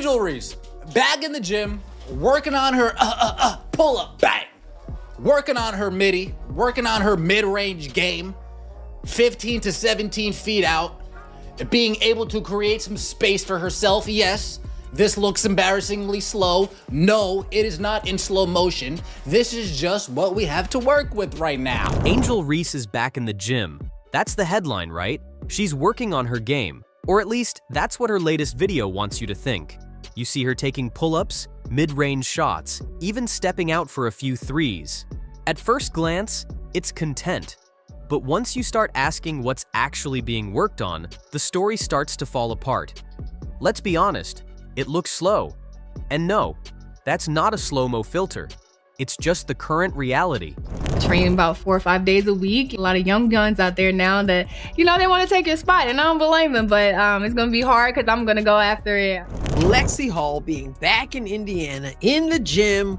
Angel Reese, back in the gym, working on her pull-up, bang. Working on her midi, working on her mid-range game, 15 to 17 feet out, being able to create some space for herself. Yes, this looks embarrassingly slow. No, it is not in slow motion. This is just what we have to work with right now. Angel Reese is back in the gym. That's the headline, right? She's working on her game. Or at least, that's what her latest video wants you to think. You see her taking pull-ups, mid-range shots, even stepping out for a few threes. At first glance, it's content. But once you start asking what's actually being worked on, the story starts to fall apart. Let's be honest, it looks slow. And no, that's not a slow-mo filter. It's just the current reality. Training about 4 or 5 days a week. A lot of young guns out there now that, they want to take your spot, and I don't blame them, but it's going to be hard because I'm going to go after it. Lexie Hull being back in Indiana, in the gym,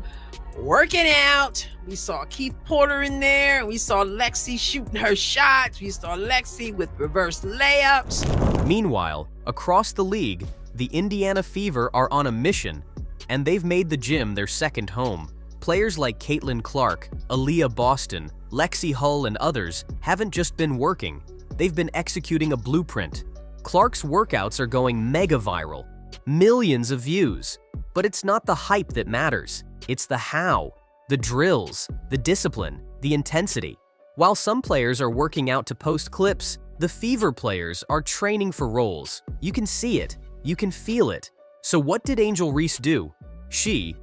working out. We saw Keith Porter in there. We saw Lexie shooting her shots. We saw Lexie with reverse layups. Meanwhile, across the league, the Indiana Fever are on a mission, and they've made the gym their second home. Players like Caitlin Clark, Aaliyah Boston, Lexie Hull, and others haven't just been working, they've been executing a blueprint. Clark's workouts are going mega viral, millions of views. But it's not the hype that matters, it's the how, the drills, the discipline, the intensity. While some players are working out to post clips, the Fever players are training for roles. You can see it, you can feel it. So what did Angel Reese do? She,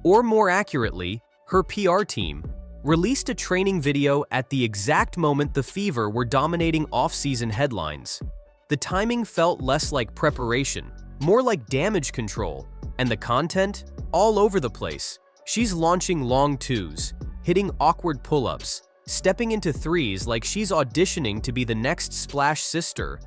or more accurately, her PR team, released a training video at the exact moment the Fever were dominating off-season headlines. The timing felt less like preparation, more like damage control, and the content, all over the place. She's launching long twos, hitting awkward pull-ups, stepping into threes like she's auditioning to be the next Splash sister.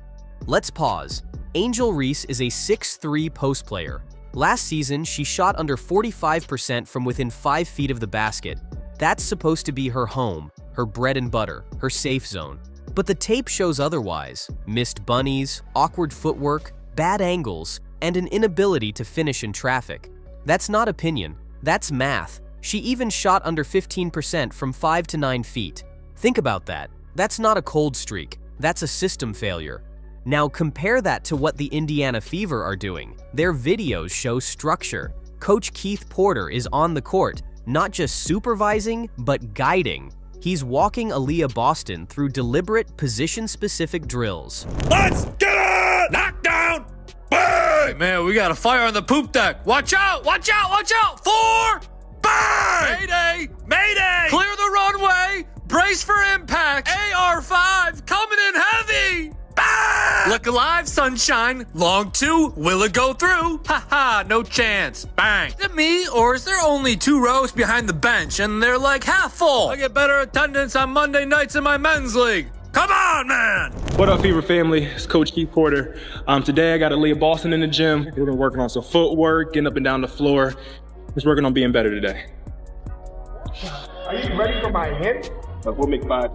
Let's pause. Angel Reese is a 6'3" post player. Last season, she shot under 45% from within 5 feet of the basket. That's supposed to be her home, her bread and butter, her safe zone. But the tape shows otherwise. Missed bunnies, awkward footwork, bad angles, and an inability to finish in traffic. That's not opinion, that's math. She even shot under 15% from 5 to 9 feet. Think about that. That's not a cold streak, that's a system failure. Now compare that to what the Indiana Fever are doing. Their videos show structure. Coach Keith Porter is on the court, not just supervising, but guiding. He's walking Aaliyah Boston through deliberate, position-specific drills. Let's get it! Knockdown! Bang! Man, we got a fire on the poop deck. Watch out! Watch out! Watch out! 4! Bang! Mayday! Mayday! Clear the runway! Brace for impact! AR-5 coming in heavy! Bang! Look alive, sunshine. Long 2, will it go through? Haha, no chance. Bang. Is it me, or is there only 2 rows behind the bench and they're like half full? I get better attendance on Monday nights in my men's league. Come on, man! What up, Fever family? It's Coach Keith Porter. Today I got Aaliyah Boston in the gym. We're been working on some footwork, getting up and down the floor. Just working on being better today. Are you ready for my hit? We'll make 5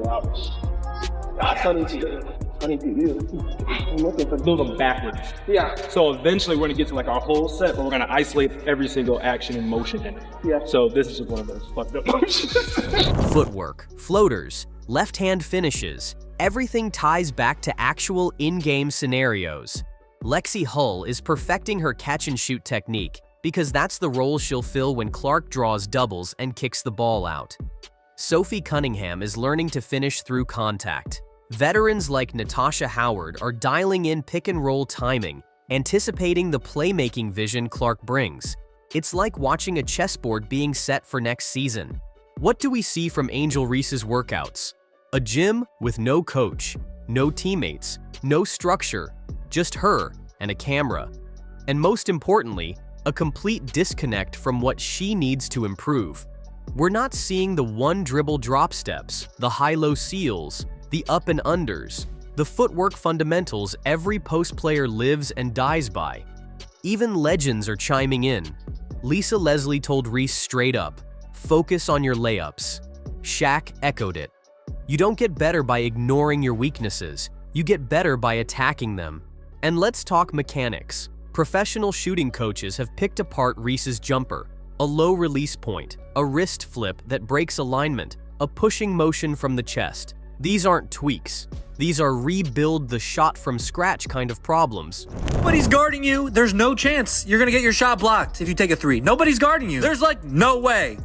hours. Funny to you. I'm looking for build them backwards. Yeah. So eventually we're gonna get to like our whole set, but we're gonna isolate every single action and motion in it. Yeah. So this is just one of those fucked up motions. Footwork, floaters, left-hand finishes, everything ties back to actual in-game scenarios. Lexie Hull is perfecting her catch-and-shoot technique because that's the role she'll fill when Clark draws doubles and kicks the ball out. Sophie Cunningham is learning to finish through contact. Veterans like Natasha Howard are dialing in pick-and-roll timing, anticipating the playmaking vision Clark brings. It's like watching a chessboard being set for next season. What do we see from Angel Reese's workouts? A gym with no coach, no teammates, no structure, just her and a camera. And most importantly, a complete disconnect from what she needs to improve. We're not seeing the one-dribble drop steps, the high-low seals, the up and unders, the footwork fundamentals every post player lives and dies by. Even legends are chiming in. Lisa Leslie told Reese straight up, "Focus on your layups." Shaq echoed it. You don't get better by ignoring your weaknesses. You get better by attacking them. And let's talk mechanics. Professional shooting coaches have picked apart Reese's jumper, a low release point, a wrist flip that breaks alignment, a pushing motion from the chest. These aren't tweaks. These are rebuild the shot from scratch kind of problems. Nobody's guarding you. There's no chance you're gonna get your shot blocked if you take a three. Nobody's guarding you. There's like no way.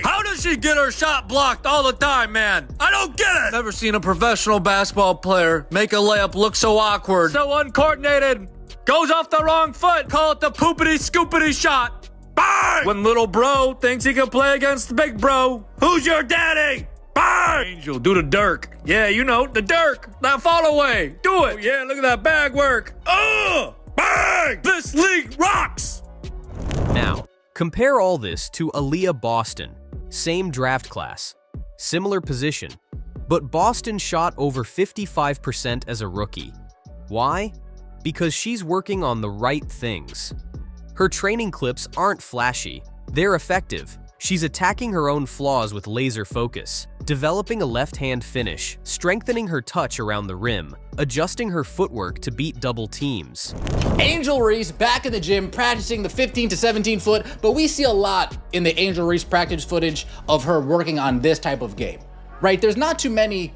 How does she get her shot blocked all the time, man? I don't get it! Never seen a professional basketball player make a layup look so awkward, so uncoordinated. Goes off the wrong foot. Call it the poopity scoopity shot. Bang! When little bro thinks he can play against the big bro, who's your daddy? Bang! Angel, do the Dirk. Yeah, you know, the Dirk. That fall away. Do it. Yeah, look at that bag work. Bang! This league rocks! Now, compare all this to Aaliyah Boston. Same draft class, similar position, but Boston shot over 55% as a rookie. Why? Because she's working on the right things. Her training clips aren't flashy, they're effective. She's attacking her own flaws with laser focus, developing a left-hand finish, strengthening her touch around the rim, adjusting her footwork to beat double teams. Angel Reese back in the gym practicing the 15 to 17 foot, but we see a lot in the Angel Reese practice footage of her working on this type of game, right? There's not too many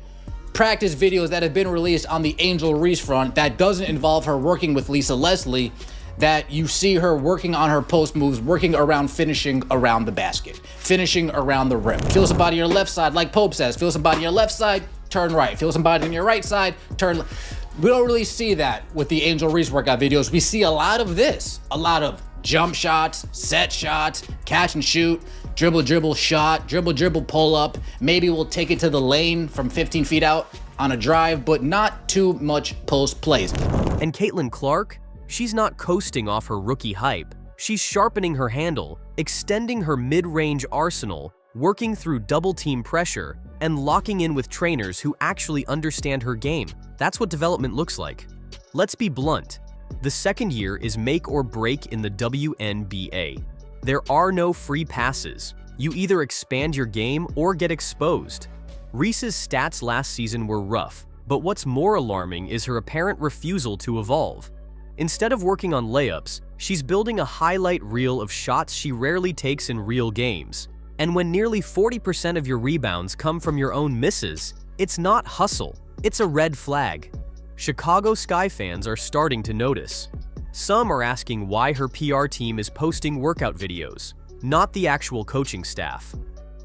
practice videos that have been released on the Angel Reese front that doesn't involve her working with Lisa Leslie, that you see her working on her post moves, working around finishing around the basket, finishing around the rim. Feel somebody on your left side, like Pope says, feel somebody on your left side, turn right. Feel somebody on your right side, turn left. We don't really see that with the Angel Reese workout videos. We see a lot of this, a lot of jump shots, set shots, catch and shoot, dribble, dribble, shot, dribble, dribble, pull up. Maybe we'll take it to the lane from 15 feet out on a drive, but not too much post plays. And Caitlin Clark? She's not coasting off her rookie hype. She's sharpening her handle, extending her mid-range arsenal, working through double-team pressure, and locking in with trainers who actually understand her game. That's what development looks like. Let's be blunt. The second year is make or break in the WNBA. There are no free passes. You either expand your game or get exposed. Reese's stats last season were rough, but what's more alarming is her apparent refusal to evolve. Instead of working on layups, she's building a highlight reel of shots she rarely takes in real games. And when nearly 40% of your rebounds come from your own misses, it's not hustle, it's a red flag. Chicago Sky fans are starting to notice. Some are asking why her PR team is posting workout videos, not the actual coaching staff.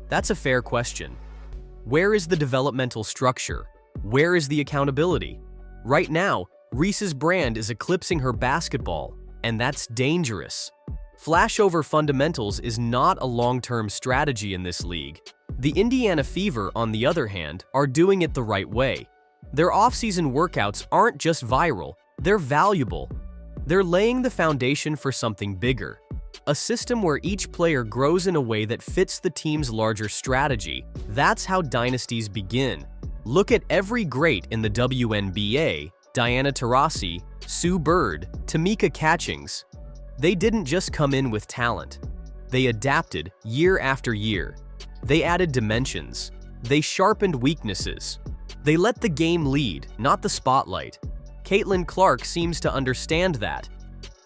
That's a fair question. Where is the developmental structure? Where is the accountability? Right now, Reese's brand is eclipsing her basketball, and that's dangerous. Flashover fundamentals is not a long-term strategy in this league. The Indiana Fever, on the other hand, are doing it the right way. Their off-season workouts aren't just viral, they're valuable. They're laying the foundation for something bigger. A system where each player grows in a way that fits the team's larger strategy. That's how dynasties begin. Look at every great in the WNBA, Diana Taurasi, Sue Bird, Tamika Catchings. They didn't just come in with talent. They adapted year after year. They added dimensions. They sharpened weaknesses. They let the game lead, not the spotlight. Caitlin Clark seems to understand that.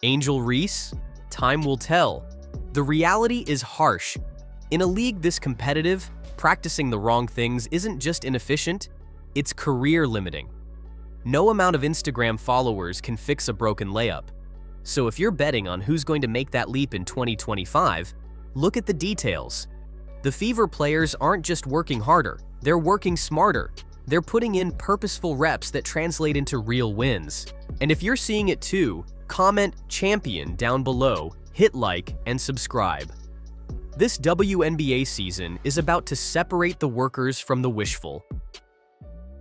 Angel Reese? Time will tell. The reality is harsh. In a league this competitive, practicing the wrong things isn't just inefficient, it's career limiting. No amount of Instagram followers can fix a broken layup. So if you're betting on who's going to make that leap in 2025, look at the details. The Fever players aren't just working harder, they're working smarter. They're putting in purposeful reps that translate into real wins. And if you're seeing it too, comment champion down below, hit like, and subscribe. This WNBA season is about to separate the workers from the wishful.